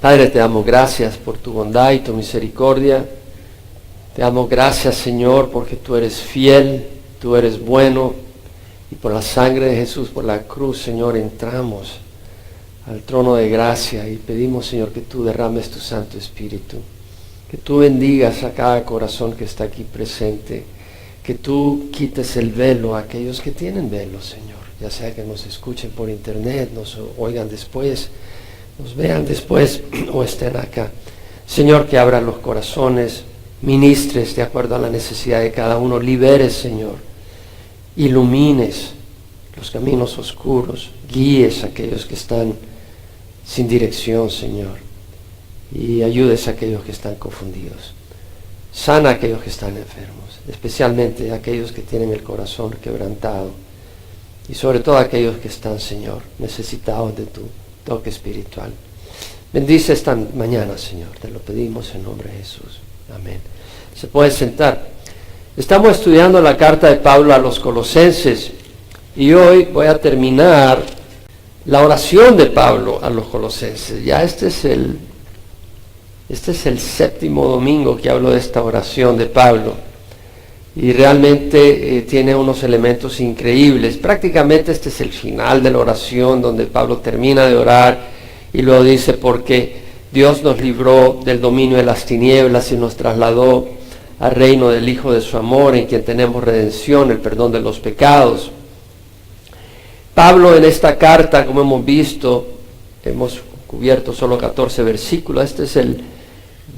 Padre, te damos gracias por tu bondad y tu misericordia. Te damos gracias, Señor, porque tú eres fiel, tú eres bueno. Y por la sangre de Jesús, por la cruz, Señor, entramos al trono de gracia y pedimos, Señor, que tú derrames tu Santo Espíritu. Que tú bendigas a cada corazón que está aquí presente. Que tú quites el velo a aquellos que tienen velo, Señor. Ya sea que nos escuchen por internet, nos oigan después, nos vean después o estén acá. Señor, que abra los corazones, ministres de acuerdo a la necesidad de cada uno. Liberes, Señor. Ilumines los caminos oscuros. Guíes a aquellos que están sin dirección, Señor. Y ayudes a aquellos que están confundidos. Sana a aquellos que están enfermos, especialmente a aquellos que tienen el corazón quebrantado. Y sobre todo a aquellos que están, Señor, necesitados de tu toque espiritual. Bendice esta mañana, Señor. Te lo pedimos en nombre de Jesús. Amén. Se puede sentar. Estamos estudiando la carta de Pablo a los Colosenses. Y hoy voy a terminar la oración de Pablo a los Colosenses. Ya este es el séptimo domingo que hablo de esta oración de Pablo. Y realmente tiene unos elementos increíbles. Prácticamente este es el final de la oración donde Pablo termina de orar y luego dice: porque Dios nos libró del dominio de las tinieblas y nos trasladó al reino del Hijo de su amor, en quien tenemos redención, el perdón de los pecados. Pablo en esta carta, como hemos visto, hemos cubierto solo 14 versículos. Este es el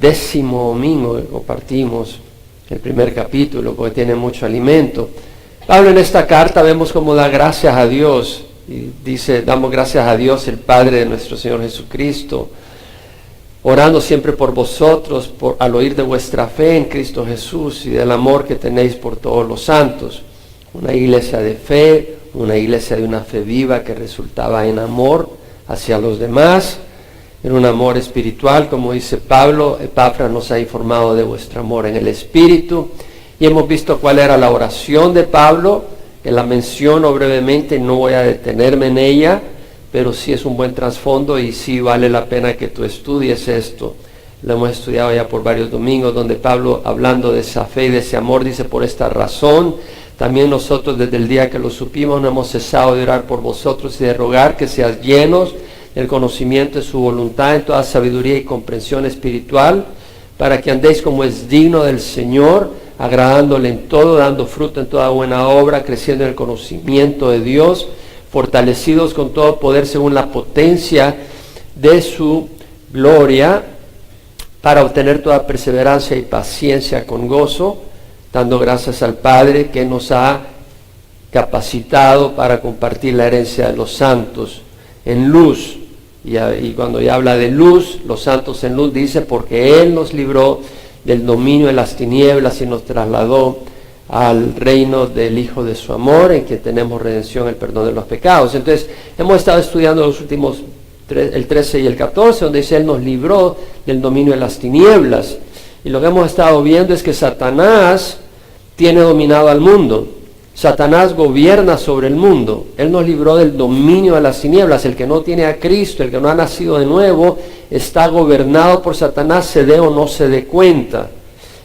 10º domingo que compartimos el primer capítulo, porque tiene mucho alimento. Pablo en esta carta vemos cómo da gracias a Dios, y dice: damos gracias a Dios, el Padre de nuestro Señor Jesucristo, orando siempre por vosotros, al oír de vuestra fe en Cristo Jesús y del amor que tenéis por todos los santos. Una iglesia de fe, una iglesia de una fe viva que resultaba en amor hacia los demás, en un amor espiritual, como dice Pablo. Epafras nos ha informado de vuestro amor en el Espíritu, y hemos visto cuál era la oración de Pablo, que la menciono brevemente, no voy a detenerme en ella, pero sí es un buen trasfondo y sí vale la pena que tú estudies esto. Lo hemos estudiado ya por varios domingos, donde Pablo, hablando de esa fe y de ese amor, dice: por esta razón, también nosotros desde el día que lo supimos no hemos cesado de orar por vosotros y de rogar que seas llenos el conocimiento de su voluntad en toda sabiduría y comprensión espiritual, para que andéis como es digno del Señor, agradándole en todo, dando fruto en toda buena obra, creciendo en el conocimiento de Dios, fortalecidos con todo poder según la potencia de su gloria, para obtener toda perseverancia y paciencia con gozo, dando gracias al Padre que nos ha capacitado para compartir la herencia de los santos en luz. Y cuando ya habla de luz, los santos en luz, dice: porque Él nos libró del dominio de las tinieblas y nos trasladó al reino del Hijo de su amor, en quien tenemos redención, el perdón de los pecados. Entonces, hemos estado estudiando los últimos el 13 y el 14, donde dice: Él nos libró del dominio de las tinieblas. Y lo que hemos estado viendo es que Satanás tiene dominado al mundo. Satanás gobierna sobre el mundo. Él nos libró del dominio de las tinieblas. El que no tiene a Cristo, el que no ha nacido de nuevo, está gobernado por Satanás, se dé o no se dé cuenta.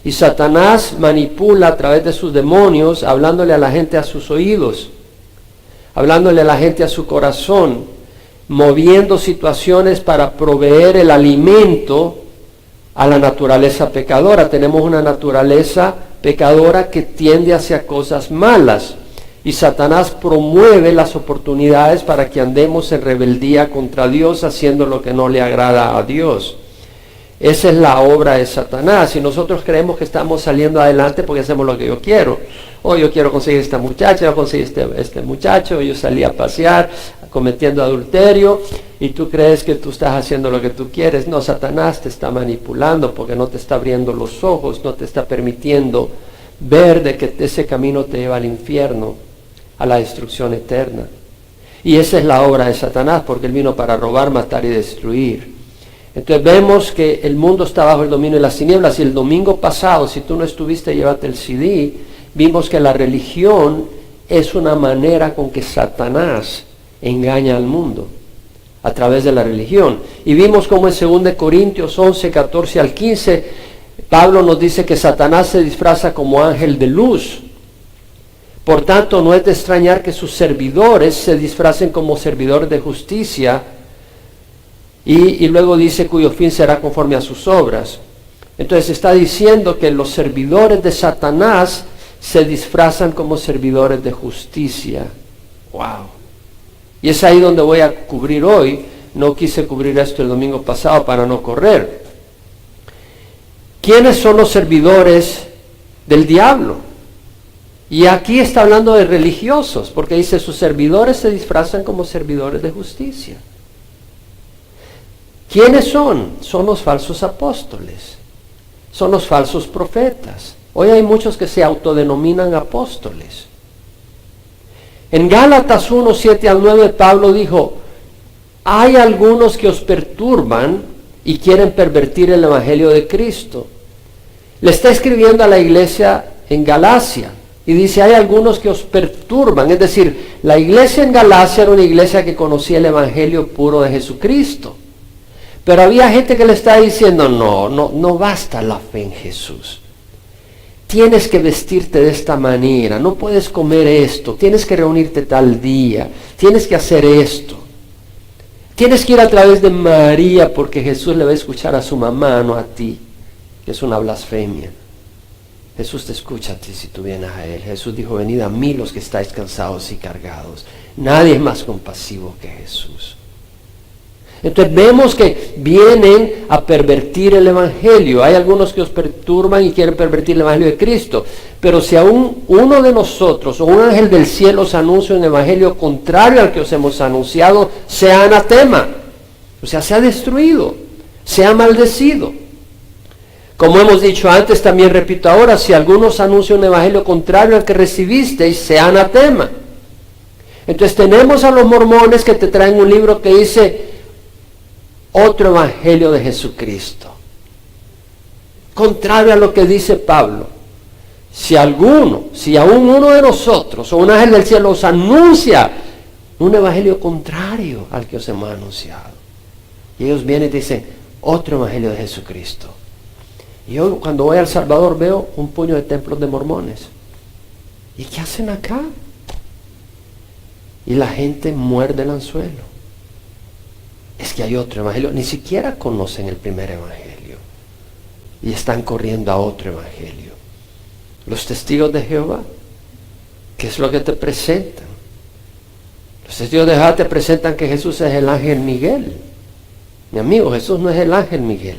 Y Satanás manipula a través de sus demonios, hablándole a la gente a sus oídos, hablándole a la gente a su corazón, moviendo situaciones para proveer el alimento a la naturaleza pecadora. Tenemos una naturaleza pecadora que tiende hacia cosas malas, y Satanás promueve las oportunidades para que andemos en rebeldía contra Dios, haciendo lo que no le agrada a Dios. Esa es la obra de Satanás, y nosotros creemos que estamos saliendo adelante porque hacemos lo que yo quiero. Yo quiero conseguir esta muchacha, yo conseguí este muchacho, yo salí a pasear cometiendo adulterio, y tú crees que tú estás haciendo lo que tú quieres. No, Satanás te está manipulando porque no te está abriendo los ojos, no te está permitiendo ver de que ese camino te lleva al infierno, a la destrucción eterna. Y esa es la obra de Satanás, porque él vino para robar, matar y destruir. Entonces vemos que el mundo está bajo el dominio de las tinieblas, y el domingo pasado, si tú no estuviste, llévate el CD, vimos que la religión es una manera con que Satanás engaña al mundo. a través de la religión. Y vimos como en 2 Corintios 11, 14 al 15, Pablo nos dice que Satanás se disfraza como ángel de luz. Por tanto, no es de extrañar que sus servidores se disfracen como servidores de justicia, y luego dice cuyo fin será conforme a sus obras. Entonces está diciendo que los servidores de Satanás se disfrazan como servidores de justicia. ¡Wow! Y es ahí donde voy a cubrir hoy. No quise cubrir esto el domingo pasado para no correr. ¿Quiénes son los servidores del diablo? Y aquí está hablando de religiosos, porque dice, sus servidores se disfrazan como servidores de justicia. ¿Quiénes son? Son los falsos apóstoles, son los falsos profetas. Hoy hay muchos que se autodenominan apóstoles. En Gálatas 1, 7 al 9, Pablo dijo, hay algunos que os perturban y quieren pervertir el evangelio de Cristo. Le está escribiendo a la iglesia en Galacia y dice, hay algunos que os perturban. Es decir, la iglesia en Galacia era una iglesia que conocía el evangelio puro de Jesucristo. Pero había gente que le estaba diciendo, no basta la fe en Jesús. Tienes que vestirte de esta manera, no puedes comer esto, tienes que reunirte tal día, tienes que hacer esto. Tienes que ir a través de María porque Jesús le va a escuchar a su mamá, no a ti, que es una blasfemia. Jesús te escucha a ti si tú vienes a Él. Jesús dijo, venid a mí los que estáis cansados y cargados. Nadie es más compasivo que Jesús. Entonces vemos que vienen a pervertir el evangelio. Hay algunos que os perturban y quieren pervertir el evangelio de Cristo. Pero si aún uno de nosotros o un ángel del cielo os anuncia un evangelio contrario al que os hemos anunciado, sea anatema. O sea, sea destruido, sea maldecido. Como hemos dicho antes, también repito ahora, si alguno os anuncia un evangelio contrario al que recibisteis, sea anatema. Entonces tenemos a los mormones que te traen un libro que dice otro evangelio de Jesucristo, contrario a lo que dice Pablo. Si aún uno de nosotros o un ángel del cielo os anuncia un evangelio contrario al que os hemos anunciado, y ellos vienen y dicen otro evangelio de Jesucristo. Y yo cuando voy a El Salvador veo un puño de templos de mormones. ¿Y qué hacen acá? Y la gente muerde el anzuelo. Es que hay otro evangelio, ni siquiera conocen el primer evangelio y están corriendo a otro evangelio. Los testigos de Jehová, ¿qué es lo que te presentan? Los testigos de Jehová te presentan que Jesús es el ángel Miguel. Mi amigo, Jesús no es el ángel Miguel.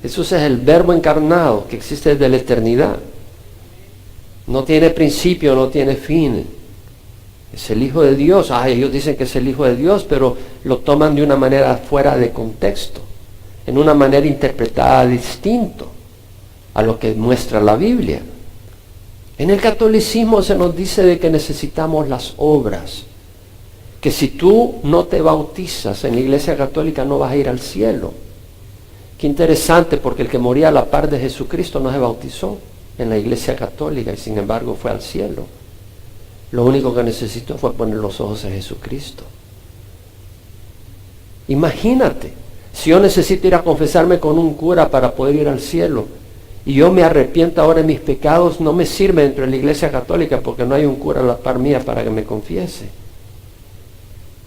Jesús es el verbo encarnado que existe desde la eternidad. No tiene principio, no tiene fin. Es el Hijo de Dios. Ellos dicen que es el Hijo de Dios, pero lo toman de una manera fuera de contexto, en una manera interpretada distinto a lo que muestra la Biblia. En el catolicismo se nos dice de que necesitamos las obras, que si tú no te bautizas en la iglesia católica no vas a ir al cielo. Qué interesante, porque el que moría a la par de Jesucristo no se bautizó en la iglesia católica y sin embargo fue al cielo. Lo único que necesitó fue poner los ojos en Jesucristo. Imagínate, si yo necesito ir a confesarme con un cura para poder ir al cielo, y yo me arrepiento ahora de mis pecados, no me sirve dentro de la iglesia católica porque no hay un cura a la par mía para que me confiese.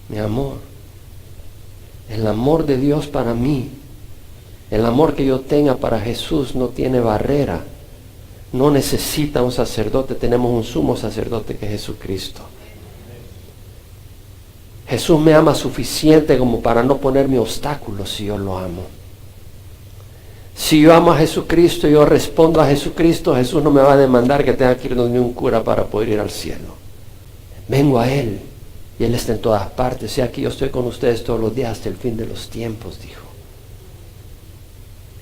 Mi amor, el amor de Dios para mí, el amor que yo tenga para Jesús no tiene barrera. No necesita un sacerdote, tenemos un sumo sacerdote que es Jesucristo. Jesús me ama suficiente como para no ponerme obstáculos si yo lo amo. Si yo amo a Jesucristo y yo respondo a Jesucristo, Jesús no me va a demandar que tenga que ir donde un cura para poder ir al cielo. Vengo a Él y Él está en todas partes. Y aquí yo estoy con ustedes todos los días hasta el fin de los tiempos, dijo.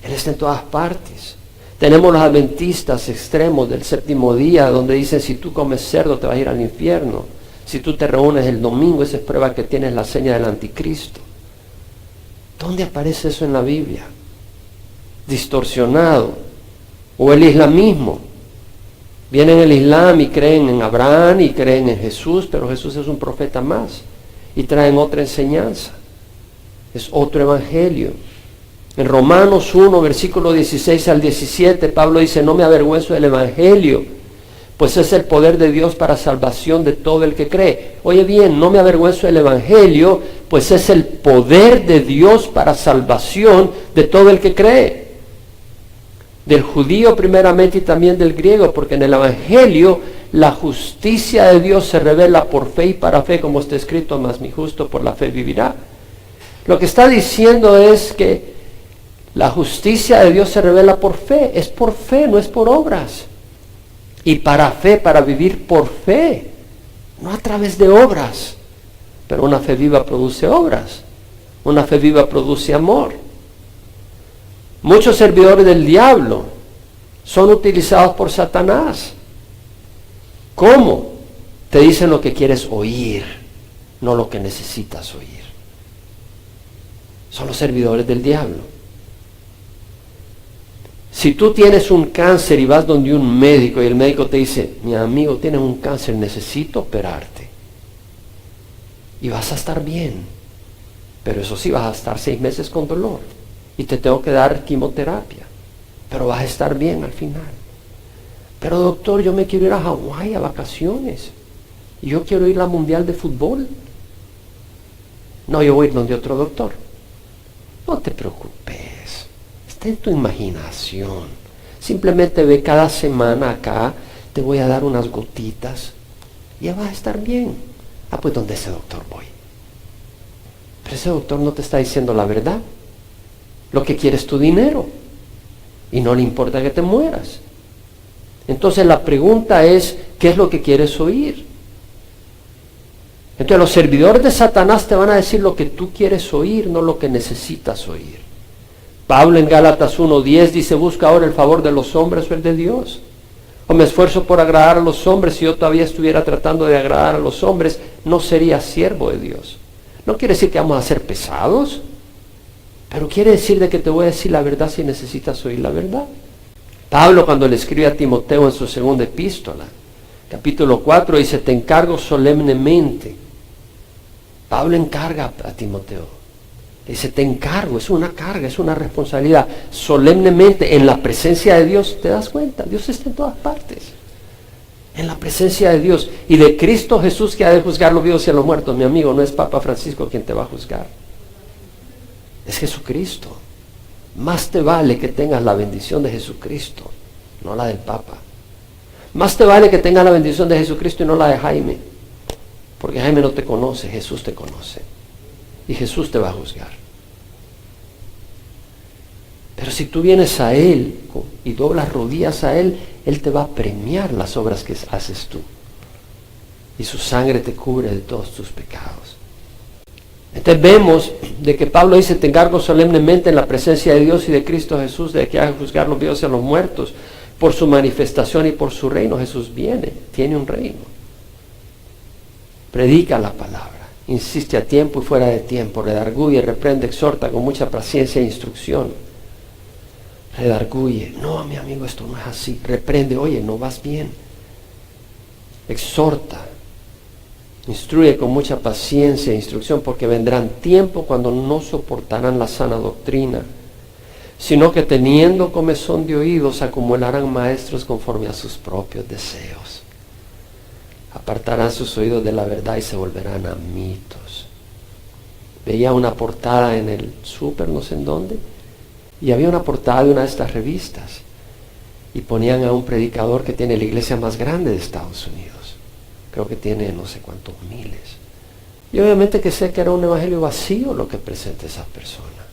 Él está en todas partes. Tenemos los adventistas extremos del séptimo día, donde dicen, si tú comes cerdo te vas a ir al infierno. Si tú te reúnes el domingo, esa es prueba que tienes la seña del anticristo. ¿Dónde aparece eso en la Biblia? Distorsionado. O el islamismo. Vienen el Islam y creen en Abraham y creen en Jesús, pero Jesús es un profeta más. Y traen otra enseñanza. Es otro evangelio. En Romanos 1, versículo 16 al 17, Pablo dice, no me avergüenzo del evangelio, pues es el poder de Dios para salvación de todo el que cree. Oye bien, no me avergüenzo del evangelio, pues es el poder de Dios para salvación de todo el que cree. Del judío primeramente y también del griego, porque en el evangelio la justicia de Dios se revela por fe y para fe, como está escrito, mas mi justo por la fe vivirá. Lo que está diciendo es que la justicia de Dios se revela por fe, es por fe, no es por obras. Y para fe, para vivir por fe, no a través de obras. Pero una fe viva produce obras, una fe viva produce amor. Muchos servidores del diablo son utilizados por Satanás. ¿Cómo? Te dicen lo que quieres oír, no lo que necesitas oír. Son los servidores del diablo. Si tú tienes un cáncer y vas donde un médico y el médico te dice, mi amigo, tienes un cáncer, necesito operarte. Y vas a estar bien. Pero eso sí, vas a estar 6 meses con dolor. Y te tengo que dar quimioterapia. Pero vas a estar bien al final. Pero doctor, yo me quiero ir a Hawái a vacaciones. Y yo quiero ir a la mundial de fútbol. No, yo voy a ir donde otro doctor. No te preocupes. Está en tu imaginación. Simplemente ve cada semana acá, te voy a dar unas gotitas. Y ya vas a estar bien. Ah, pues ¿dónde ese doctor voy? Pero ese doctor no te está diciendo la verdad. Lo que quiere es tu dinero. Y no le importa que te mueras. Entonces la pregunta es, ¿qué es lo que quieres oír? Entonces los servidores de Satanás te van a decir lo que tú quieres oír, no lo que necesitas oír. Pablo en Gálatas 1:10 dice, busca ahora el favor de los hombres o el de Dios. O me esfuerzo por agradar a los hombres, si yo todavía estuviera tratando de agradar a los hombres, no sería siervo de Dios. No quiere decir que vamos a ser pesados, pero quiere decir de que te voy a decir la verdad si necesitas oír la verdad. Pablo cuando le escribe a Timoteo en su segunda epístola, capítulo 4, dice, te encargo solemnemente. Pablo encarga a Timoteo. Dice, te encargo, es una carga, es una responsabilidad. Solemnemente, en la presencia de Dios, ¿te das cuenta? Dios está en todas partes. En la presencia de Dios. Y de Cristo Jesús que ha de juzgar los vivos y a los muertos. Mi amigo, no es Papa Francisco quien te va a juzgar. Es Jesucristo. Más te vale que tengas la bendición de Jesucristo, no la del Papa. Más te vale que tengas la bendición de Jesucristo y no la de Jaime. Porque Jaime no te conoce, Jesús te conoce. Y Jesús te va a juzgar. Pero si tú vienes a Él y doblas rodillas a Él, Él te va a premiar las obras que haces tú. Y su sangre te cubre de todos tus pecados. Entonces vemos de que Pablo dice, te encargo solemnemente en la presencia de Dios y de Cristo Jesús, de que haga juzgar los vivos y a los muertos, por su manifestación y por su reino. Jesús viene, tiene un reino. Predica la palabra. Insiste a tiempo y fuera de tiempo, redarguye, reprende, exhorta con mucha paciencia e instrucción. Redarguye, no mi amigo, esto no es así. Reprende, oye, no vas bien. Exhorta, instruye con mucha paciencia e instrucción, porque vendrán tiempos cuando no soportarán la sana doctrina, sino que teniendo comezón de oídos acumularán maestros conforme a sus propios deseos. Apartarán sus oídos de la verdad y se volverán a mitos. Veía una portada en el súper, no sé en dónde, y había una portada de una de estas revistas, y ponían a un predicador que tiene la iglesia más grande de Estados Unidos. Creo que tiene no sé cuántos miles. Y obviamente que sé que era un evangelio vacío lo que presenta esa persona,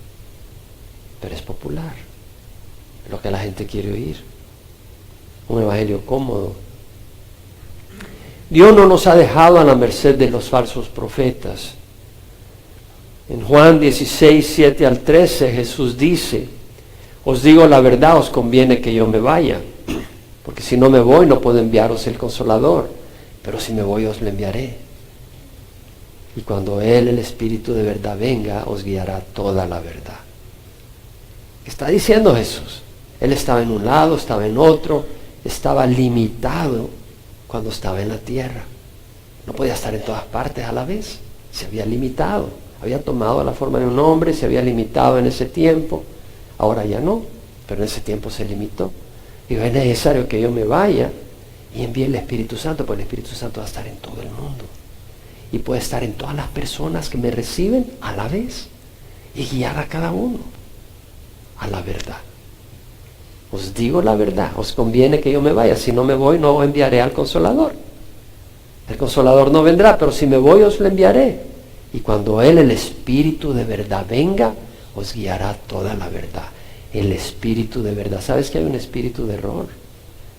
pero es popular, lo que la gente quiere oír. Un evangelio cómodo. Dios no nos ha dejado a la merced de los falsos profetas. En Juan 16, 7 al 13, Jesús dice, os digo la verdad, os conviene que yo me vaya, porque si no me voy no puedo enviaros el Consolador, pero si me voy os lo enviaré. Y cuando Él, el Espíritu de verdad, venga, os guiará toda la verdad. ¿Qué está diciendo Jesús? Él estaba en un lado, estaba en otro, estaba limitado cuando estaba en la tierra. No podía estar en todas partes a la vez, se había limitado. Había tomado la forma de un hombre, se había limitado en ese tiempo, ahora ya no, pero en ese tiempo se limitó. Digo, es necesario que yo me vaya y envíe el Espíritu Santo, porque el Espíritu Santo va a estar en todo el mundo. Y puede estar en todas las personas que me reciben a la vez y guiar a cada uno a la verdad. Os digo la verdad, os conviene que yo me vaya. Si no me voy, no enviaré al Consolador. El Consolador no vendrá, pero si me voy, os lo enviaré. Y cuando Él, el Espíritu de verdad, venga, os guiará toda la verdad. El Espíritu de verdad. ¿Sabes que hay un espíritu de error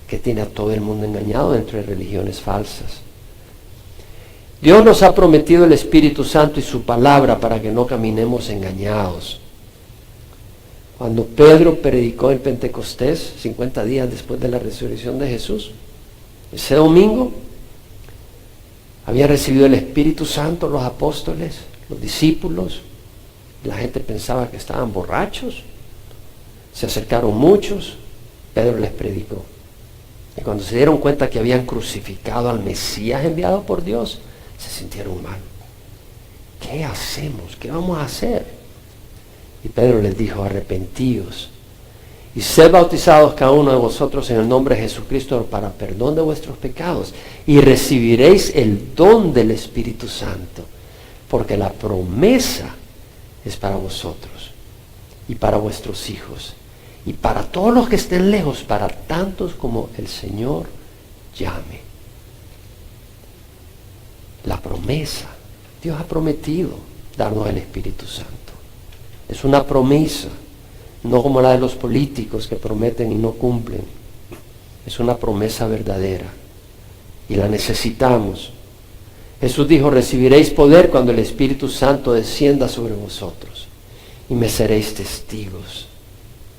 que tiene a todo el mundo engañado dentro de religiones falsas? Dios nos ha prometido el Espíritu Santo y su palabra para que no caminemos engañados. Cuando Pedro predicó en Pentecostés, 50 días después de la resurrección de Jesús, ese domingo, había recibido el Espíritu Santo los apóstoles, los discípulos. La gente pensaba que estaban borrachos. Se acercaron muchos, Pedro les predicó. Y cuando se dieron cuenta que habían crucificado al Mesías enviado por Dios, se sintieron mal. ¿Qué hacemos? ¿Qué vamos a hacer? Y Pedro les dijo, arrepentíos y sed bautizados cada uno de vosotros en el nombre de Jesucristo para perdón de vuestros pecados y recibiréis el don del Espíritu Santo, porque la promesa es para vosotros y para vuestros hijos y para todos los que estén lejos, para tantos como el Señor llame. La promesa, Dios ha prometido darnos el Espíritu Santo. Es una promesa, no como la de los políticos que prometen y no cumplen. Es una promesa verdadera y la necesitamos. Jesús dijo, recibiréis poder cuando el Espíritu Santo descienda sobre vosotros y me seréis testigos.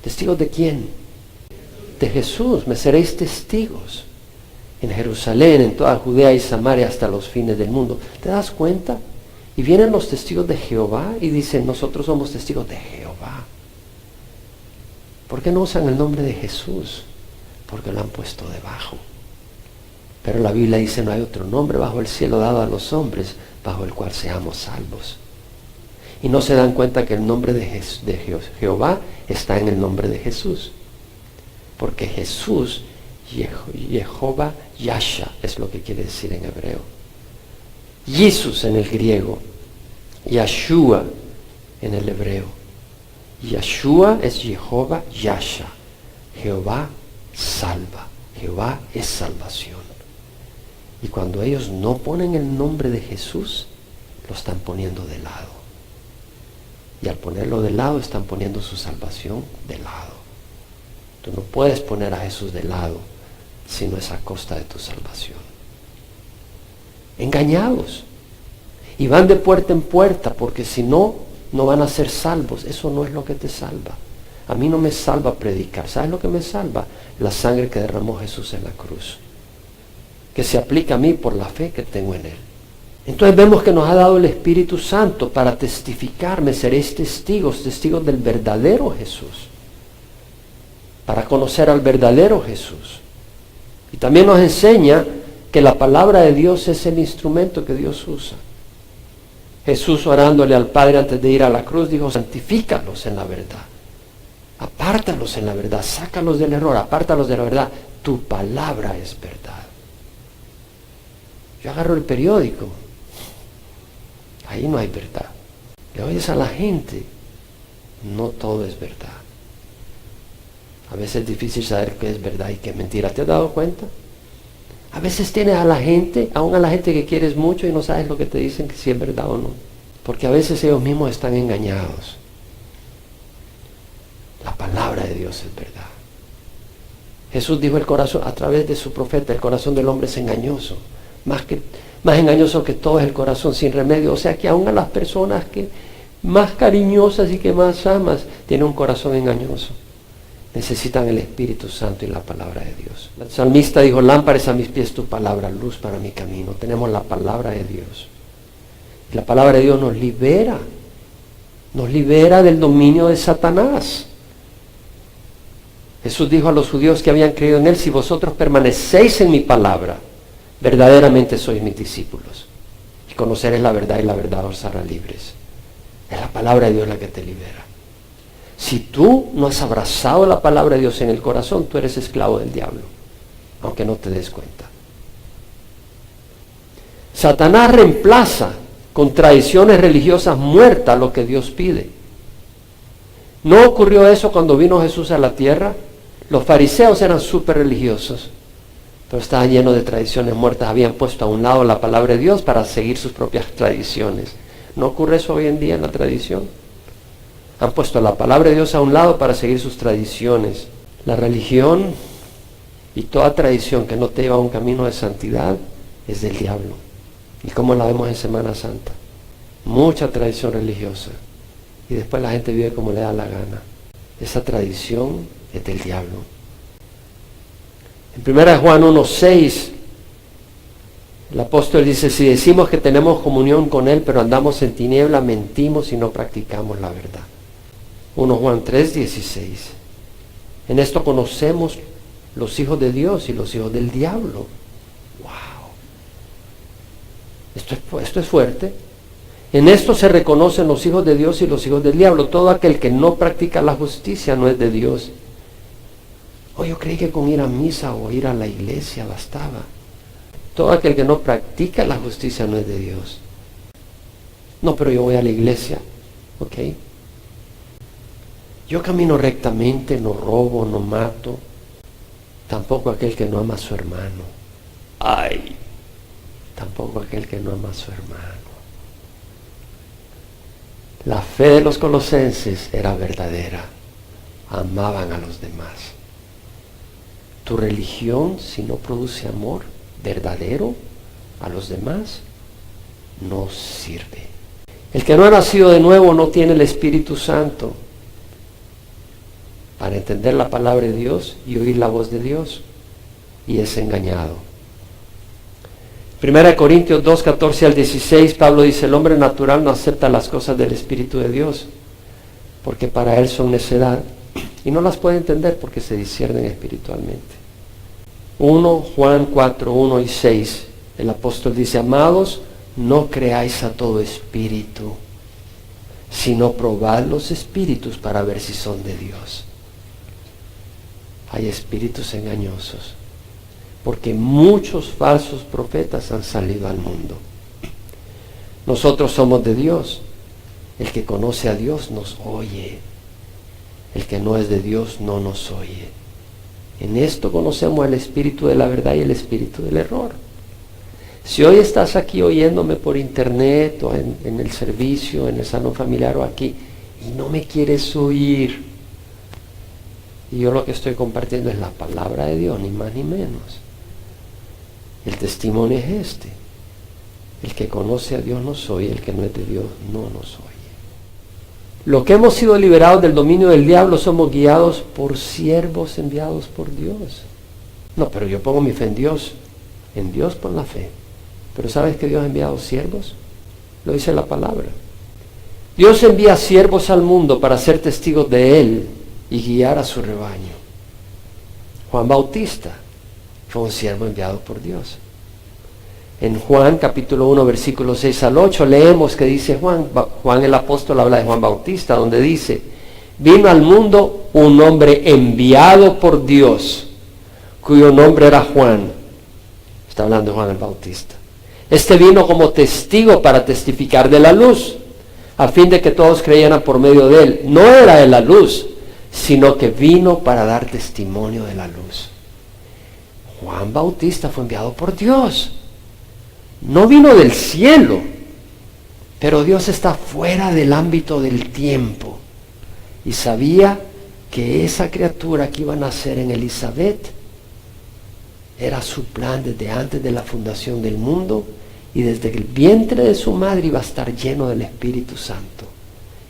¿Testigos de quién? De Jesús, me seréis testigos. En Jerusalén, en toda Judea y Samaria hasta los fines del mundo. ¿Te das cuenta? Y vienen los testigos de Jehová y dicen, nosotros somos testigos de Jehová. ¿Por qué no usan el nombre de Jesús? Porque lo han puesto debajo. Pero la Biblia dice, no hay otro nombre bajo el cielo dado a los hombres, bajo el cual seamos salvos. Y no se dan cuenta que el nombre de Jehová está en el nombre de Jesús. Porque Jesús, Jehová Yasha, es lo que quiere decir en hebreo. Jesús en el griego, Yeshua en el hebreo. Yeshua es Jehová Yasha, Jehová salva, Jehová es salvación. Y cuando ellos no ponen el nombre de Jesús, lo están poniendo de lado. Y al ponerlo de lado, están poniendo su salvación de lado. Tú no puedes poner a Jesús de lado, sino es a costa de tu salvación. Engañados. Y van de puerta en puerta, porque si no, no van a ser salvos. Eso no es lo que te salva. A mí no me salva predicar. ¿Sabes lo que me salva? La sangre que derramó Jesús en la cruz, que se aplica a mí por la fe que tengo en Él. Entonces vemos que nos ha dado el Espíritu Santo para testificar. Me seréis testigos, testigos del verdadero Jesús, para conocer al verdadero Jesús. Y también nos enseña que la palabra de Dios es el instrumento que Dios usa. Jesús, orándole al Padre antes de ir a la cruz, dijo, santifícalos en la verdad, apártalos en la verdad, sácalos del error, apártalos de la verdad, tu palabra es verdad. Yo agarro el periódico, ahí no hay verdad. Le oyes a la gente, no todo es verdad. A veces es difícil saber qué es verdad y qué es mentira. ¿Te has dado cuenta? A veces tienes a la gente, aún a la gente que quieres mucho, y no sabes lo que te dicen, que si es verdad o no. Porque a veces ellos mismos están engañados. La palabra de Dios es verdad. Jesús dijo, el corazón, a través de su profeta, el corazón del hombre es engañoso. Más engañoso que todo es el corazón sin remedio. O sea que aún a las personas que más cariñosas y que más amas, tienen un corazón engañoso. Necesitan el Espíritu Santo y la palabra de Dios. El salmista dijo, lámpara es a mis pies tu palabra, luz para mi camino. Tenemos la palabra de Dios. Y la palabra de Dios nos libera del dominio de Satanás. Jesús dijo a los judíos que habían creído en Él, si vosotros permanecéis en mi palabra, verdaderamente sois mis discípulos. Y conoceréis la verdad y la verdad os hará libres. Es la palabra de Dios la que te libera. Si tú no has abrazado la palabra de Dios en el corazón, tú eres esclavo del diablo, aunque no te des cuenta. Satanás reemplaza con tradiciones religiosas muertas lo que Dios pide. ¿No ocurrió eso cuando vino Jesús a la tierra? Los fariseos eran súper religiosos, pero estaban llenos de tradiciones muertas. Habían puesto a un lado la palabra de Dios para seguir sus propias tradiciones. ¿No ocurre eso hoy en día en la tradición? Han puesto la palabra de Dios a un lado para seguir sus tradiciones. La religión y toda tradición que no te lleva a un camino de santidad es del diablo. ¿Y cómo la vemos en Semana Santa? Mucha tradición religiosa. Y después la gente vive como le da la gana. Esa tradición es del diablo. En 1 Juan 1:6, el apóstol dice, si decimos que tenemos comunión con Él, pero andamos en tiniebla, mentimos y no practicamos la verdad. 1 Juan 3:16. En esto conocemos los hijos de Dios y los hijos del diablo. ¡Wow! Esto es fuerte. En esto se reconocen los hijos de Dios y los hijos del diablo. Todo aquel que no practica la justicia no es de Dios. Oh, yo creí que con ir a misa o ir a la iglesia bastaba. Todo aquel que no practica la justicia no es de Dios. No, pero yo voy a la iglesia. ¿Ok? Yo camino rectamente, no robo, no mato. Tampoco aquel que no ama a su hermano. ¡Ay! Tampoco aquel que no ama a su hermano. La fe de los colosenses era verdadera. Amaban a los demás. Tu religión, si no produce amor verdadero a los demás, no sirve. El que no ha nacido de nuevo no tiene el Espíritu Santo para entender la palabra de Dios y oír la voz de Dios, y es engañado. 1 Corintios 2, 14 al 16, Pablo dice, el hombre natural no acepta las cosas del Espíritu de Dios, porque para él son necedad, y no las puede entender porque se disciernen espiritualmente. 1 Juan 4, 1 y 6, el apóstol dice, amados, no creáis a todo espíritu, sino probad los espíritus para ver si son de Dios. Hay espíritus engañosos, porque muchos falsos profetas han salido al mundo. Nosotros somos de Dios. El que conoce a Dios nos oye. El que no es de Dios no nos oye. En esto conocemos el espíritu de la verdad y el espíritu del error. Si hoy estás aquí oyéndome por internet o en el servicio, en el salón familiar o aquí, y no me quieres oír, y yo lo que estoy compartiendo es la palabra de Dios, ni más ni menos. El testimonio es este. El que conoce a Dios nos oye, el que no es de Dios no nos oye. Lo que hemos sido liberados del dominio del diablo somos guiados por siervos enviados por Dios. No, pero yo pongo mi fe en Dios. En Dios pon la fe. Pero ¿sabes que Dios ha enviado siervos? Lo dice la palabra. Dios envía siervos al mundo para ser testigos de Él y guiar a su rebaño. Juan Bautista fue un siervo enviado por Dios. En Juan capítulo 1 versículos 6 al 8 leemos que dice Juan el apóstol habla de Juan Bautista, donde dice, vino al mundo un hombre enviado por Dios, cuyo nombre era Juan. Está hablando de Juan el Bautista. Este vino como testigo para testificar de la luz, a fin de que todos creyeran por medio de él. No era de la luz, sino que vino para dar testimonio de la luz. Juan Bautista fue enviado por Dios. No vino del cielo, pero Dios está fuera del ámbito del tiempo y sabía que esa criatura que iba a nacer en Elizabeth era su plan desde antes de la fundación del mundo, y desde el vientre de su madre iba a estar lleno del Espíritu Santo,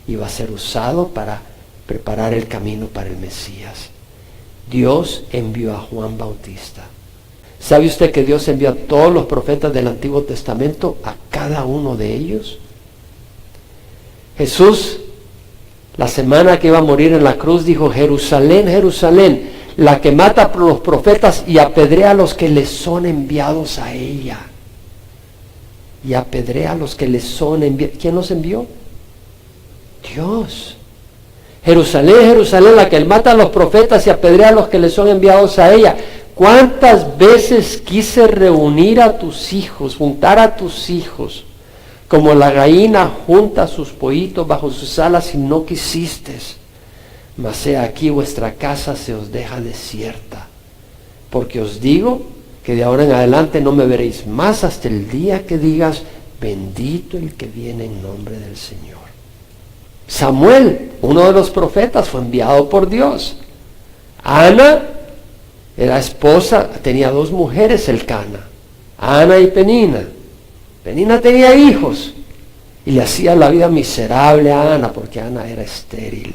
iba a ser usado para preparar el camino para el Mesías. Dios envió a Juan Bautista. ¿Sabe usted que Dios envió a todos los profetas del Antiguo Testamento, a cada uno de ellos? Jesús, la semana que iba a morir en la cruz, dijo, Jerusalén, Jerusalén, la que mata a los profetas y apedrea a los que les son enviados a ella. Y apedrea a los que les son enviados. ¿Quién los envió? Dios. Jerusalén, Jerusalén, la que mata a los profetas y apedrea a los que le son enviados a ella. ¿Cuántas veces quise reunir a tus hijos, juntar a tus hijos, como la gallina junta sus pollitos bajo sus alas y no quisiste? Mas he aquí vuestra casa se os deja desierta, porque os digo que de ahora en adelante no me veréis más hasta el día que digas, bendito el que viene en nombre del Señor. Samuel, uno de los profetas, fue enviado por Dios. Ana era esposa, tenía 2 mujeres, Elcana, Ana y Penina. Penina tenía hijos y le hacía la vida miserable a Ana porque Ana era estéril.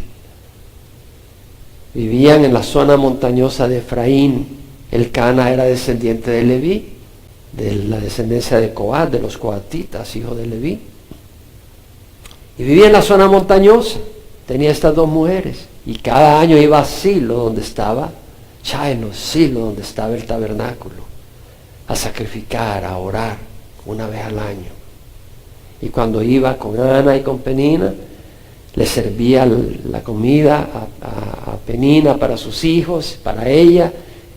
Vivían en la zona montañosa de Efraín. Elcana era descendiente de Leví, de la descendencia de Coat, de los coatitas, hijo de Leví. Y vivía en la zona montañosa. Tenía estas 2 mujeres. Y cada año iba a Silo, donde estaba Shiloh, Silo, donde estaba el tabernáculo, a sacrificar, a orar, una vez al año. Y cuando iba con Ana y con Penina, le servía la comida a Penina para sus hijos, para ella,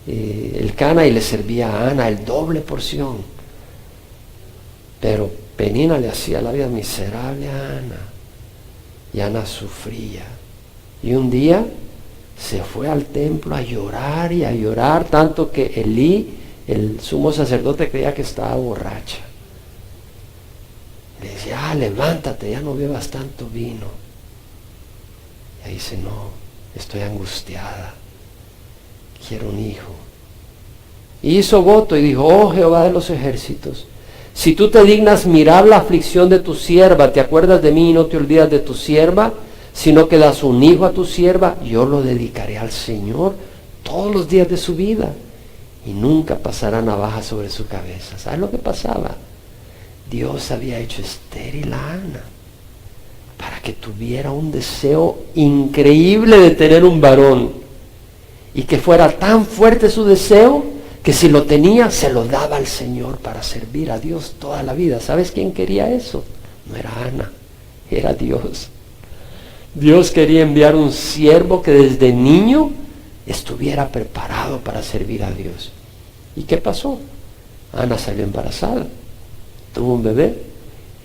Elcana, y le servía a Ana el doble porción. Pero Penina le hacía la vida miserable a Ana, y Ana sufría. Y un día se fue al templo a llorar, tanto que Elí, el sumo sacerdote, creía que estaba borracha. Le decía, levántate, ya no bebas tanto vino. Y ahí dice, no, estoy angustiada, quiero un hijo. Y hizo voto y dijo, oh Jehová de los ejércitos, si tú te dignas mirar la aflicción de tu sierva, te acuerdas de mí y no te olvidas de tu sierva, sino que das un hijo a tu sierva, yo lo dedicaré al Señor todos los días de su vida y nunca pasará navaja sobre su cabeza. ¿Sabes lo que pasaba? Dios había hecho estéril a Ana para que tuviera un deseo increíble de tener un varón y que fuera tan fuerte su deseo que si lo tenía se lo daba al Señor para servir a Dios toda la vida. ¿Sabes quién quería eso? No era Ana, era Dios. Dios quería enviar un siervo que desde niño estuviera preparado para servir a Dios. ¿Y qué pasó? Ana salió embarazada, tuvo un bebé,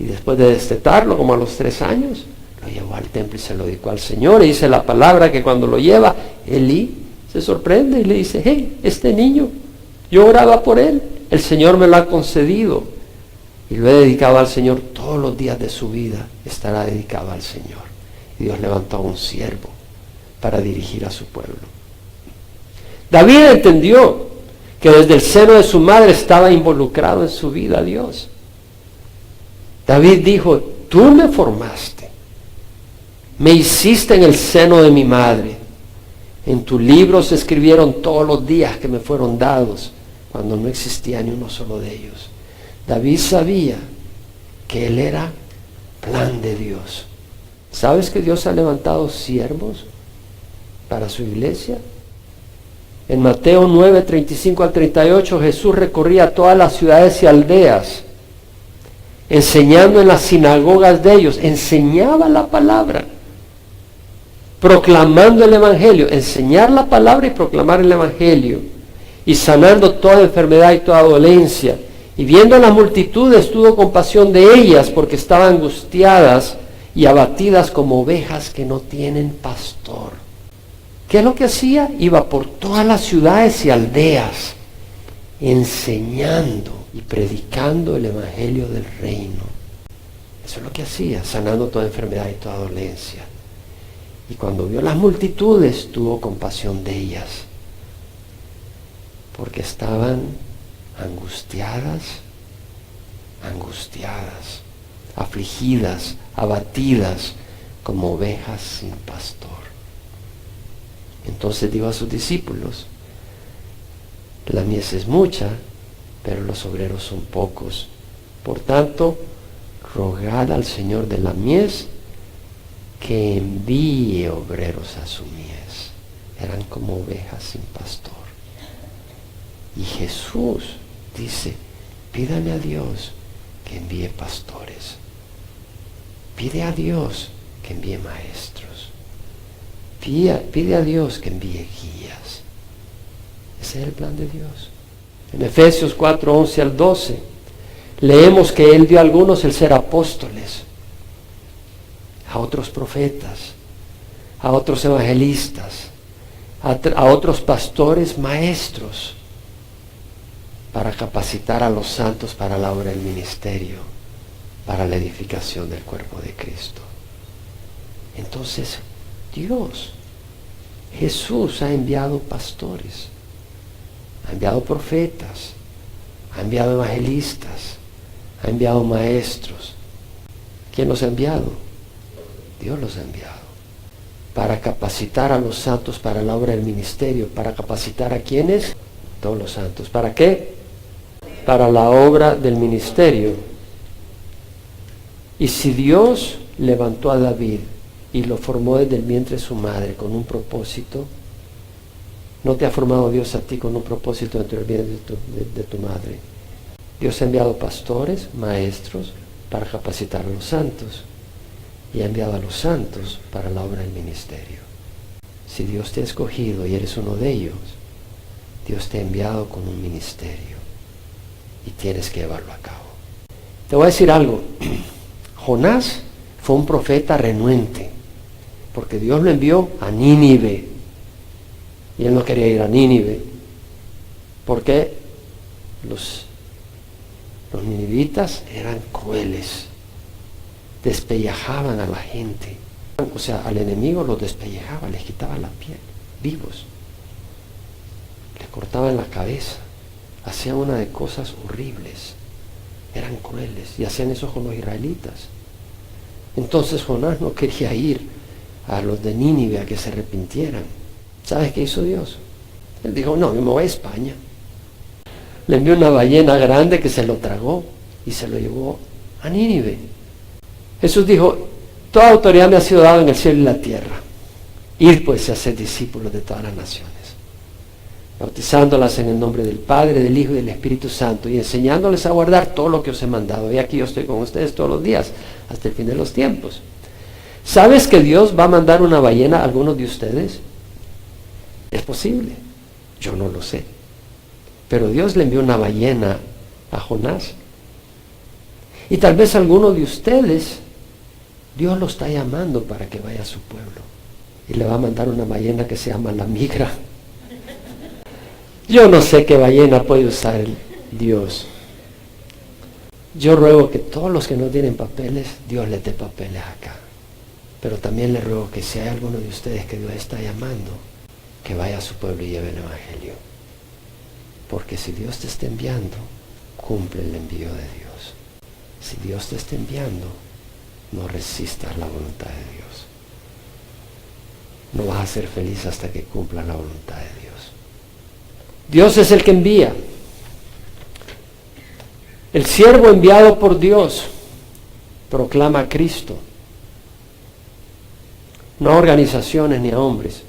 y después de destetarlo, como a los 3 años, lo llevó al templo y se lo dedicó al Señor. Y dice la palabra que cuando lo lleva, Elí se sorprende y le dice, hey, este niño, yo oraba por él, el Señor me lo ha concedido, y lo he dedicado al Señor todos los días de su vida, estará dedicado al Señor. Dios levantó a un siervo para dirigir a su pueblo. David entendió que desde el seno de su madre estaba involucrado en su vida Dios. David dijo, tú me formaste, me hiciste en el seno de mi madre. En tu libro se escribieron todos los días que me fueron dados, cuando no existía ni uno solo de ellos. David sabía que él era plan de Dios. ¿Sabes que Dios ha levantado siervos para su iglesia? En Mateo 9, 35 al 38, Jesús recorría todas las ciudades y aldeas, enseñando en las sinagogas de ellos, enseñaba la palabra, proclamando el evangelio, enseñar la palabra y proclamar el evangelio, y sanando toda enfermedad y toda dolencia. Y viendo a las multitudes tuvo compasión de ellas, porque estaban angustiadas y abatidas como ovejas que no tienen pastor. ¿Qué es lo que hacía? Iba por todas las ciudades y aldeas, enseñando y predicando el evangelio del reino. Eso es lo que hacía, sanando toda enfermedad y toda dolencia. Y cuando vio las multitudes, tuvo compasión de ellas, porque estaban angustiadas, afligidas, abatidas, como ovejas sin pastor. Entonces dijo a sus discípulos, la mies es mucha, pero los obreros son pocos. Por tanto, rogad al Señor de la mies que envíe obreros a su mies. Eran como ovejas sin pastor. Y Jesús dice, pídale a Dios que envíe pastores. Pide a Dios que que envíe maestros. Pide a Dios que envíe guías. Ese es el plan de Dios. En Efesios 4, 11 al 12, leemos que Él dio a algunos el ser apóstoles, a otros profetas, a otros evangelistas, a otros pastores, maestros, para capacitar a los santos para la obra del ministerio, para la edificación del cuerpo de Cristo. Entonces, Dios, Jesús ha enviado pastores, ha enviado profetas, ha enviado evangelistas, ha enviado maestros. ¿Quién los ha enviado? Dios los ha enviado para capacitar a los santos para la obra del ministerio. ¿Para capacitar a quiénes? Todos los santos. ¿Para qué? Para la obra del ministerio. Y si Dios levantó a David y lo formó desde el vientre de su madre con un propósito, ¿no te ha formado Dios a ti con un propósito dentro del vientre de tu madre? Dios ha enviado pastores, maestros, para capacitar a los santos. Y ha enviado a los santos para la obra del ministerio. Si Dios te ha escogido y eres uno de ellos, Dios te ha enviado con un ministerio y tienes que llevarlo a cabo. Te voy a decir algo. Jonás fue un profeta renuente, porque Dios lo envió a Nínive y él no quería ir a Nínive, porque los ninivitas eran crueles, despellejaban a la gente, o sea, al enemigo los despellejaban, les quitaban la piel, vivos, les cortaban la cabeza, hacían una de cosas horribles, eran crueles y hacían eso con los israelitas. Entonces Jonás no quería ir a los de Nínive a que se arrepintieran. ¿Sabes qué hizo Dios? Él dijo, no, yo me voy a España. Le envió una ballena grande que se lo tragó y se lo llevó a Nínive. Jesús dijo, toda autoridad me ha sido dada en el cielo y la tierra. Ir pues a ser discípulos de todas las naciones, bautizándolas en el nombre del Padre, del Hijo y del Espíritu Santo, y enseñándoles a guardar todo lo que os he mandado. Y aquí yo estoy con ustedes todos los días, hasta el fin de los tiempos. ¿Sabes que Dios va a mandar una ballena a algunos de ustedes? Es posible, yo no lo sé. Pero Dios le envió una ballena a Jonás. Y tal vez alguno de ustedes, Dios lo está llamando para que vaya a su pueblo. Y le va a mandar una ballena que se llama la migra. Yo no sé qué ballena puede usar Dios. Yo ruego que todos los que no tienen papeles, Dios les dé papeles acá. Pero también le ruego que si hay alguno de ustedes que Dios está llamando, que vaya a su pueblo y lleve el evangelio. Porque si Dios te está enviando, cumple el envío de Dios. Si Dios te está enviando, no resistas la voluntad de Dios. No vas a ser feliz hasta que cumpla la voluntad de Dios. Dios es el que envía. El siervo enviado por Dios proclama a Cristo, no a organizaciones ni a hombres.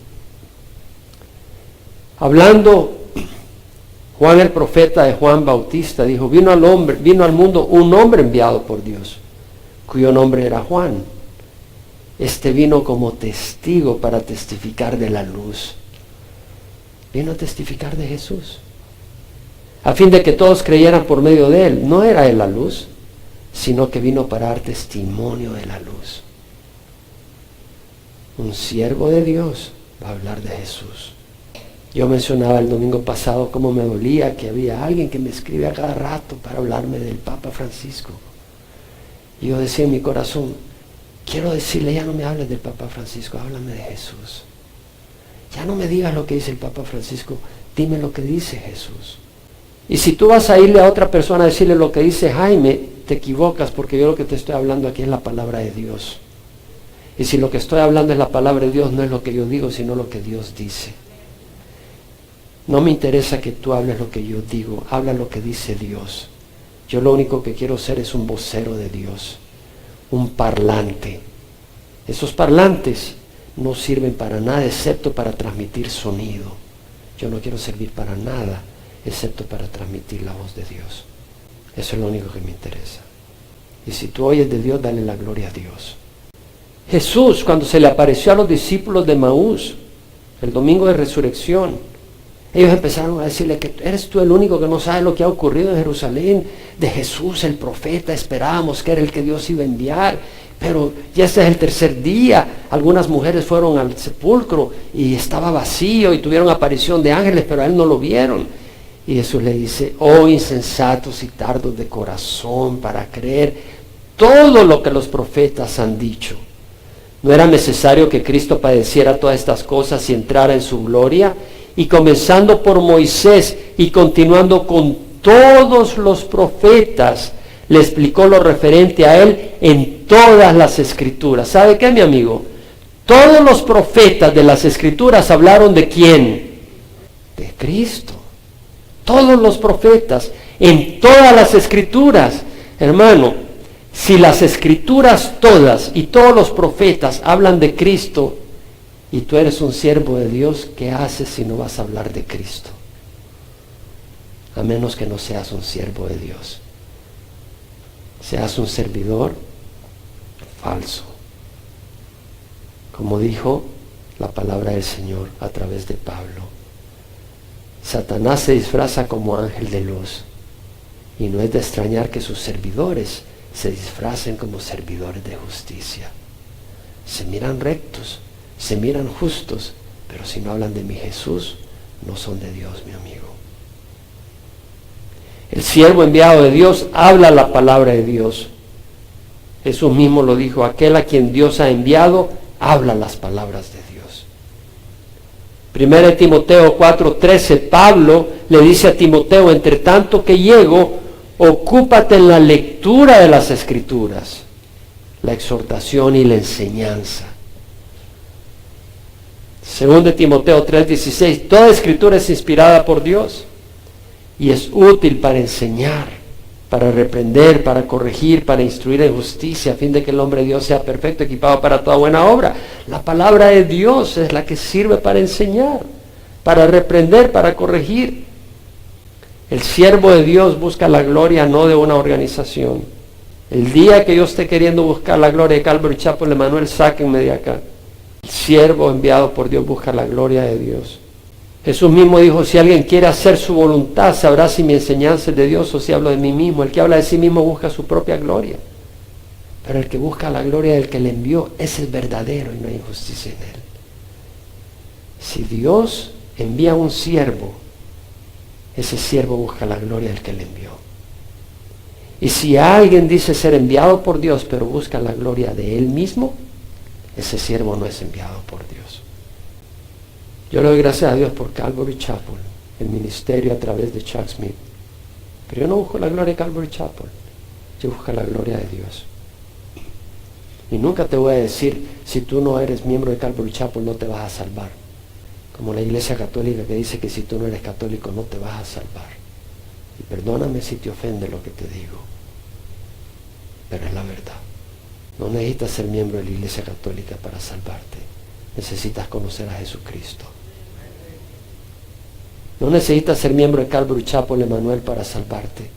Hablando Juan el profeta de Juan Bautista dijo, vino al mundo un hombre enviado por Dios, cuyo nombre era Juan. Este vino como testigo para testificar de la luz. Vino a testificar de Jesús, a fin de que todos creyeran por medio de él. No era él la luz, sino que vino para dar testimonio de la luz. Un siervo de Dios va a hablar de Jesús. Yo mencionaba el domingo pasado cómo me dolía que había alguien que me escribe a cada rato para hablarme del Papa Francisco. Y yo decía en mi corazón, quiero decirle, ya no me hables del Papa Francisco, háblame de Jesús. Ya no me digas lo que dice el Papa Francisco, dime lo que dice Jesús. Y si tú vas a irle a otra persona a decirle lo que dice Jaime, te equivocas, porque yo lo que te estoy hablando aquí es la palabra de Dios. Y si lo que estoy hablando es la palabra de Dios, no es lo que yo digo, sino lo que Dios dice. No me interesa que tú hables lo que yo digo, habla lo que dice Dios. Yo lo único que quiero ser es un vocero de Dios, un parlante. Esos parlantes no sirven para nada excepto para transmitir sonido. Yo no quiero servir para nada excepto para transmitir la voz de Dios. Eso es lo único que me interesa. Y si tú oyes de Dios, dale la gloria a Dios. Jesús, cuando se le apareció a los discípulos de Maús, el domingo de resurrección, ellos empezaron a decirle que eres tú el único que no sabe lo que ha ocurrido en Jerusalén. De Jesús, el profeta, esperábamos que era el que Dios iba a enviar, pero ya este es el tercer día. Algunas mujeres fueron al sepulcro y estaba vacío y tuvieron aparición de ángeles, pero a él no lo vieron. Y Jesús le dice, oh insensatos y tardos de corazón para creer todo lo que los profetas han dicho. ¿No era necesario que Cristo padeciera todas estas cosas y entrara en su gloria? Y comenzando por Moisés y continuando con todos los profetas, le explicó lo referente a él en todas las escrituras. ¿Sabe qué, mi amigo? Todos los profetas de las escrituras hablaron ¿de quién? De Cristo. Todos los profetas, en todas las escrituras. Hermano, si las escrituras todas y todos los profetas hablan de Cristo, y tú eres un siervo de Dios, ¿qué haces si no vas a hablar de Cristo? A menos que no seas un siervo de Dios. Seas un servidor falso. Como dijo la palabra del Señor a través de Pablo. Satanás se disfraza como ángel de luz. Y no es de extrañar que sus servidores se disfracen como servidores de justicia. Se miran rectos, se miran justos, pero si no hablan de mi Jesús, no son de Dios, mi amigo. El siervo enviado de Dios habla la palabra de Dios. Jesús mismo lo dijo, aquel a quien Dios ha enviado, habla las palabras de Dios. 1 Timoteo 4:13, Pablo le dice a Timoteo, entre tanto que llego, ocúpate en la lectura de las Escrituras, la exhortación y la enseñanza. 2 Timoteo 3:16, toda escritura es inspirada por Dios y es útil para enseñar, para reprender, para corregir, para instruir en justicia, a fin de que el hombre de Dios sea perfecto, equipado para toda buena obra. La palabra de Dios es la que sirve para enseñar, para reprender, para corregir. El siervo de Dios busca la gloria no de una organización. El día que yo esté queriendo buscar la gloria de Calvary Chapel, Emanuel, sáquenme de acá. El siervo enviado por Dios busca la gloria de Dios. Jesús mismo dijo, si alguien quiere hacer su voluntad, sabrá si mi enseñanza es de Dios o si hablo de mí mismo. El que habla de sí mismo busca su propia gloria. Pero el que busca la gloria del que le envió es el verdadero y no hay injusticia en él. Si Dios envía un siervo, ese siervo busca la gloria del que le envió. Y si alguien dice ser enviado por Dios, pero busca la gloria de él mismo, ese siervo no es enviado por Dios. Yo le doy gracias a Dios por Calvary Chapel, el ministerio a través de Chuck Smith. Pero yo no busco la gloria de Calvary Chapel, yo busco la gloria de Dios. Y nunca te voy a decir, si tú no eres miembro de Calvary Chapel, no te vas a salvar. Como la iglesia católica que dice que si tú no eres católico, no te vas a salvar. Y perdóname si te ofende lo que te digo, pero es la verdad. No necesitas ser miembro de la iglesia católica para salvarte. Necesitas conocer a Jesucristo. No necesitas ser miembro de Calvary Chapel, Emanuel, para salvarte.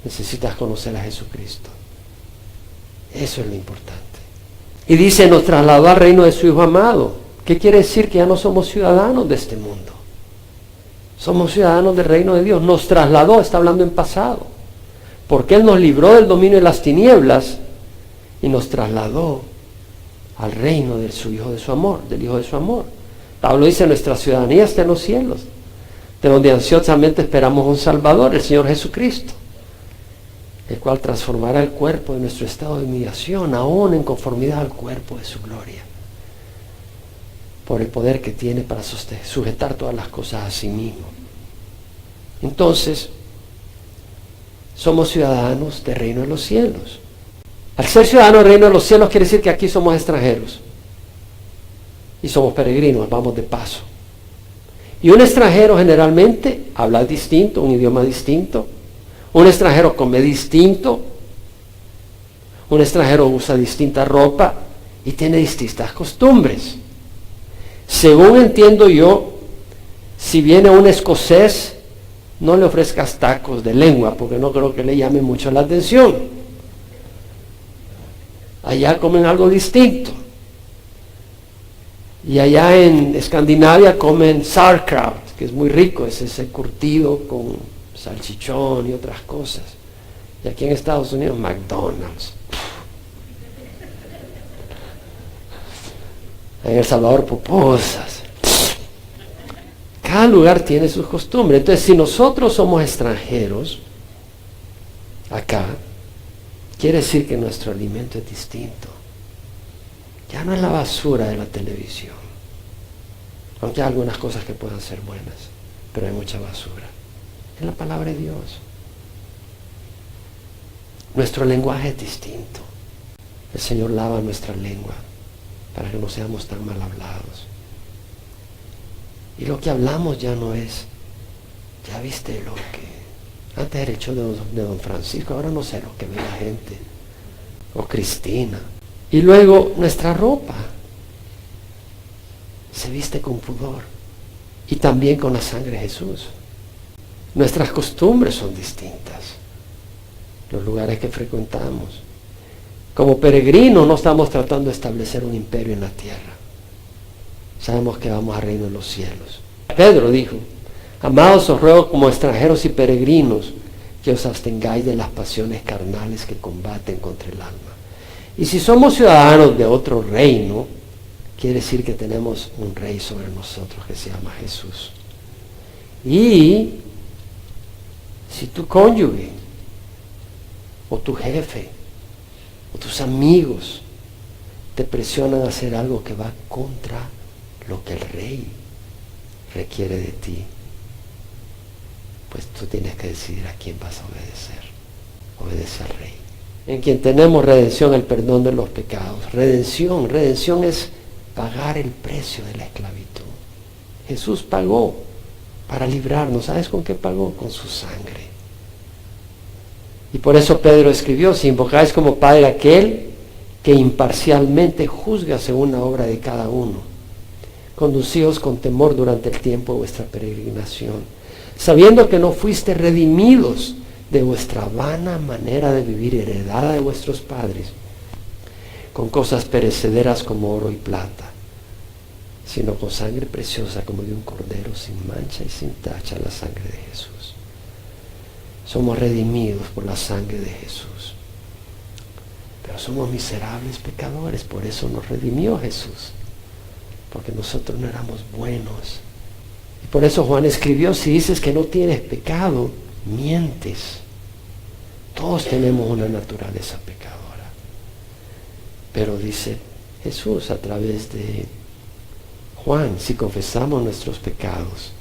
Necesitas conocer a Jesucristo. Eso es lo importante. Y dice, nos trasladó al reino de su Hijo amado. ¿Qué quiere decir? Que ya no somos ciudadanos de este mundo. Somos ciudadanos del reino de Dios. Nos trasladó, está hablando en pasado. Porque Él nos libró del dominio de las tinieblas y nos trasladó al reino de su Hijo de su amor, del Hijo de su amor. Pablo dice, nuestra ciudadanía está en los cielos, de donde ansiosamente esperamos un Salvador, el Señor Jesucristo, el cual transformará el cuerpo de nuestro estado de humillación, aún en conformidad al cuerpo de su gloria, por el poder que tiene para sujetar todas las cosas a sí mismo. Entonces, somos ciudadanos del reino de los cielos. Al ser ciudadanos del reino de los cielos quiere decir que aquí somos extranjeros y somos peregrinos, vamos de paso. Y un extranjero generalmente habla distinto, un idioma distinto. Un extranjero come distinto. Un extranjero usa distinta ropa y tiene distintas costumbres. Según entiendo yo, si viene un escocés, no le ofrezcas tacos de lengua, porque no creo que le llame mucho la atención. Allá comen algo distinto. Y allá en Escandinavia comen sauerkraut, que es muy rico, es ese curtido con salchichón y otras cosas. Y aquí en Estados Unidos, McDonald's. En El Salvador, pupusas. Cada lugar tiene sus costumbres. Entonces, si nosotros somos extranjeros acá, quiere decir que nuestro alimento es distinto. Ya no es la basura de la televisión. Aunque hay algunas cosas que puedan ser buenas, pero hay mucha basura. Es la palabra de Dios. Nuestro lenguaje es distinto. El Señor lava nuestra lengua para que no seamos tan mal hablados. Y lo que hablamos ya no es, ya viste lo que, antes era el show de don Francisco, ahora no sé lo que ve la gente, o Cristina. Y luego nuestra ropa se viste con pudor y también con la sangre de Jesús. Nuestras costumbres son distintas, los lugares que frecuentamos. Como peregrinos no estamos tratando de establecer un imperio en la tierra. Sabemos que vamos al reino de los cielos. Pedro dijo: amados, os ruego como extranjeros y peregrinos que os abstengáis de las pasiones carnales que combaten contra el alma. Y si somos ciudadanos de otro reino, quiere decir que tenemos un rey sobre nosotros que se llama Jesús. Y si tu cónyuge, o tu jefe, o tus amigos te presionan a hacer algo que va contra lo que el rey requiere de ti, pues tú tienes que decidir a quién vas a obedecer. Obedece al rey, en quien tenemos redención, el perdón de los pecados. Redención es pagar el precio de la esclavitud. Jesús pagó para librarnos. ¿Sabes con qué pagó? Con su sangre. Y por eso Pedro escribió: si invocáis como Padre aquel que imparcialmente juzga según la obra de cada uno, conducíos con temor durante el tiempo de vuestra peregrinación, sabiendo que no fuiste redimidos de vuestra vana manera de vivir heredada de vuestros padres, con cosas perecederas como oro y plata, sino con sangre preciosa como de un cordero sin mancha y sin tacha, la sangre de Jesús. Somos redimidos por la sangre de Jesús. Pero somos miserables pecadores, por eso nos redimió Jesús. Porque nosotros no éramos buenos. Y por eso Juan escribió: si dices que no tienes pecado, mientes. Todos tenemos una naturaleza pecadora. Pero dice Jesús a través de Juan: si confesamos nuestros pecados,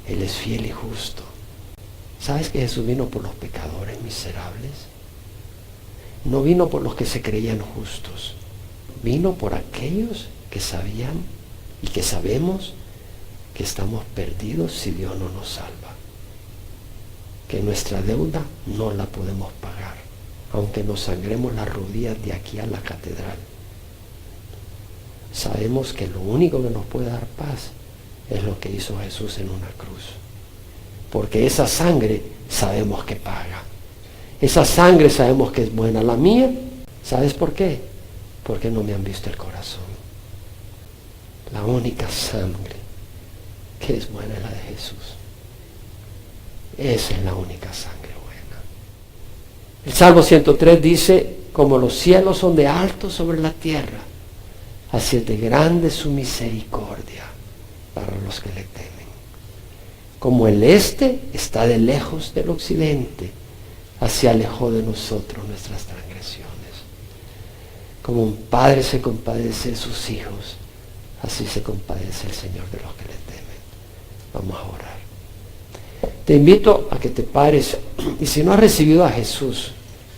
Él es fiel y justo. ¿Sabes que Jesús vino por los pecadores miserables? No vino por los que se creían justos. Vino por aquellos que sabían y que sabemos que estamos perdidos si Dios no nos salva. Que nuestra deuda no la podemos pagar, aunque nos sangremos las rodillas de aquí a la catedral. Sabemos que lo único que nos puede dar paz es lo que hizo Jesús en una cruz. Porque esa sangre sabemos que paga. Esa sangre sabemos que es buena. La mía, ¿sabes por qué? Porque no me han visto el corazón. La única sangre que es buena es la de Jesús. Esa es la única sangre buena. El Salmo 103 dice: como los cielos son de alto sobre la tierra, así es de grande su misericordia para los que le temen. Como el este está de lejos del occidente, así alejó de nosotros nuestras transgresiones. Como un padre se compadece de sus hijos, así se compadece el Señor de los que le temen. Vamos a orar. Te invito a que te pares, y si no has recibido a Jesús,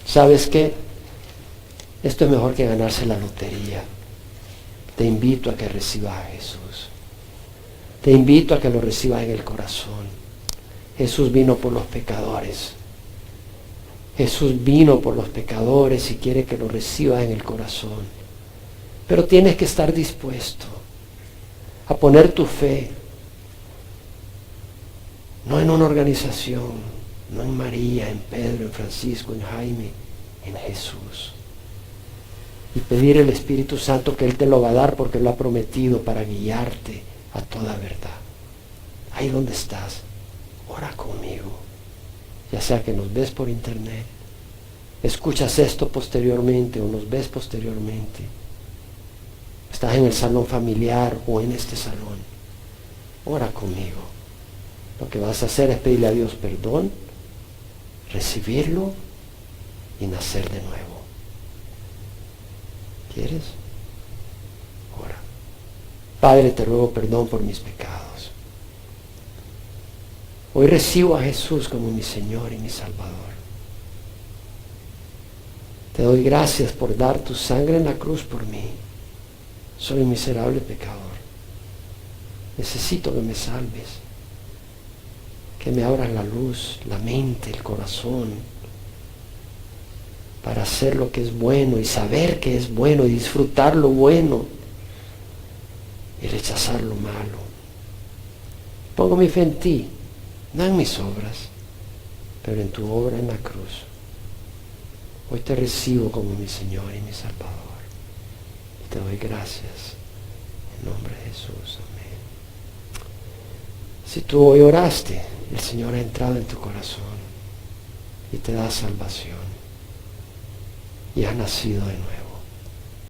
¿sabes qué? Esto es mejor que ganarse la lotería. Te invito a que recibas a Jesús. Te invito a que lo recibas en el corazón. Jesús vino por los pecadores. Jesús vino por los pecadores y quiere que lo recibas en el corazón. Pero tienes que estar dispuesto a poner tu fe, no en una organización, no en María, en Pedro, en Francisco, en Jaime, en Jesús. y pedir el Espíritu Santo que Él te lo va a dar porque lo ha prometido para guiarte a toda verdad. Ahí donde estás, ora conmigo. Ya sea que nos ves por internet, escuchas esto posteriormente o nos ves posteriormente. Estás en el salón familiar o en este salón. Ora conmigo. Lo que vas a hacer es pedirle a Dios perdón, recibirlo y nacer de nuevo. ¿Quieres? Ora. Padre, te ruego perdón por mis pecados. Hoy recibo a Jesús como mi Señor y mi Salvador. Te doy gracias por dar tu sangre en la cruz por mí. Soy un miserable pecador. Necesito que me salves. Que me abras la luz, la mente, el corazón, para hacer lo que es bueno y saber que es bueno y disfrutar lo bueno y rechazar lo malo. Pongo mi fe en ti, no en mis obras, pero en tu obra en la cruz. Hoy te recibo como mi Señor y mi Salvador. Y te doy gracias. En nombre de Jesús. Amén. Si tú hoy oraste, el Señor ha entrado en tu corazón y te da salvación. Y has nacido de nuevo.